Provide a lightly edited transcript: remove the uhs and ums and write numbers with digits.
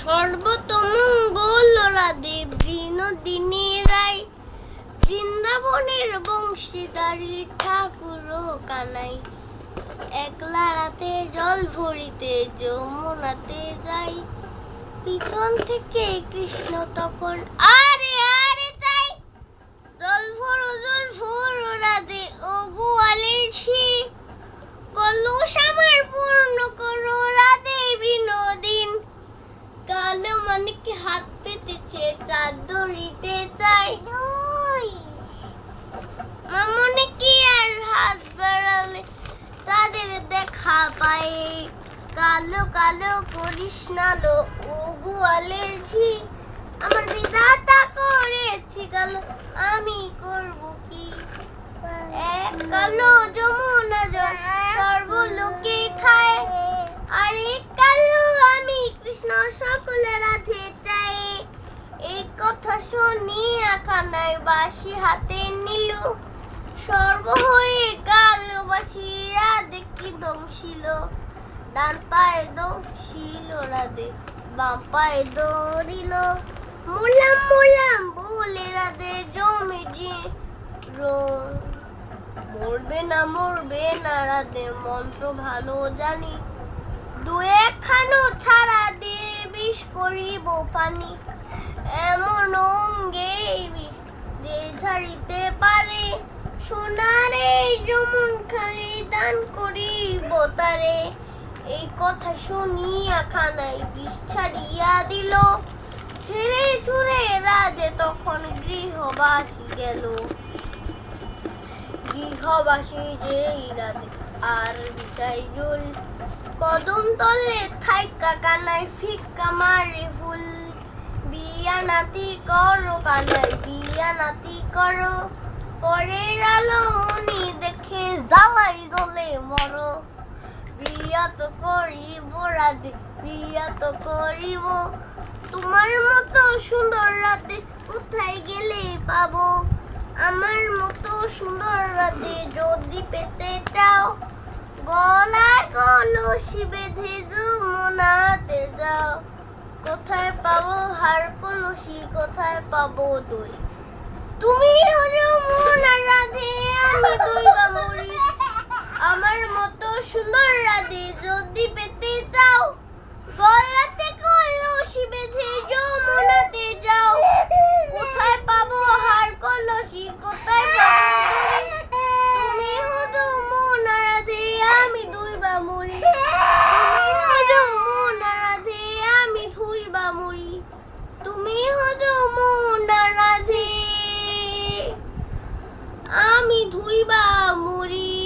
সর্বতমঙ্গল রাধে বিনোদিনী রায়, বৃন্দাবনের বংশীধারী ঠাকুর কানাই। একলা রাতে জল ভরিতে যমুনাতে যাই, পিছন থেকে কৃষ্ণ তখন আরে আরে তাই। জল ভরো রাধে ও গোয়ালের ঝি, কলস আমার পূর্ণ করো রাধে বিনোদিন। কালো মানিকে হাত পেতেছে চাঁদ ধরিতে চাই, মামনে কি আর হাত বাড়ালে চাঁদের দেখা পায়। কালো কালো করিস না লো ও গোয়ালের ঝি, আমার বিধাতা করেছি কালো আমি করব কি। এক কালো যমুনা জল সর্বলোকে খায়, আর এক কালো আমি কৃষ্ণ সকল রাধে চাই। এই কথা শুনিয়া কানাই বাঁশি হাতে নিল, সর্ব হয়ে কালো বাঁশি রাধে কি দংশিল। ডান পায়ে দংশিল রাধে, বাম পায়ে দৌড়িল, মুলাম মুলাম বলে রাধে জমি মরবে না রাধে মন্ত্র ভালো জানি। দু একখানো ছাড়া দিয়ে বিষ করিব পানি, এমন অঙ্গে বিষ যে ঝাড়িতে পারে। সোনারে যমুন খালি দান করিব তারে। এই কথা শুনিয়া কানাই বিষ ছাড়িয়া দিল, ছেড়ে ছুড়ে রাধে তখন গৃহবাসী গেল। গৃহবাসী যেই রাধে আর বিচাই জল, কদম তলে থাইকা কানাই ফিক্কা মারে ফুল। বিয়া নাতি করো কানাই বিয়া নাতি করো, পরের আলো মনি দেখে জ্বালাই জ্বলে মরো। বিয়া তো করিব রাধে বিয়া তো করিব, তোমার মতো সুন্দর রাধে কোথায় গেলে পাবো। আমার মতো সুন্দর রাধে যদি পেতে চাও, গলায় কলসি বেঁধে যমুনাতে যাও। কোথায় পাবো হার কলসি কোথায় পাবো দড়ি, তুমি যমুনা রাধে আমি দইবা মরি। আমার মতো সুন্দর রাধে যদি পেতে চাও, গলাতে কলসি বেঁধে যমুনাতে যাও। কোথায় পাবো হার কলসি কোথায় পাবো দড়ি, তুমি যমুনা রাধে আমি দইবা মরি। যমুনা রাধে আমি ধুইবা মরি, তুমি যমুনা রাধে আমি ধুইবা মরি।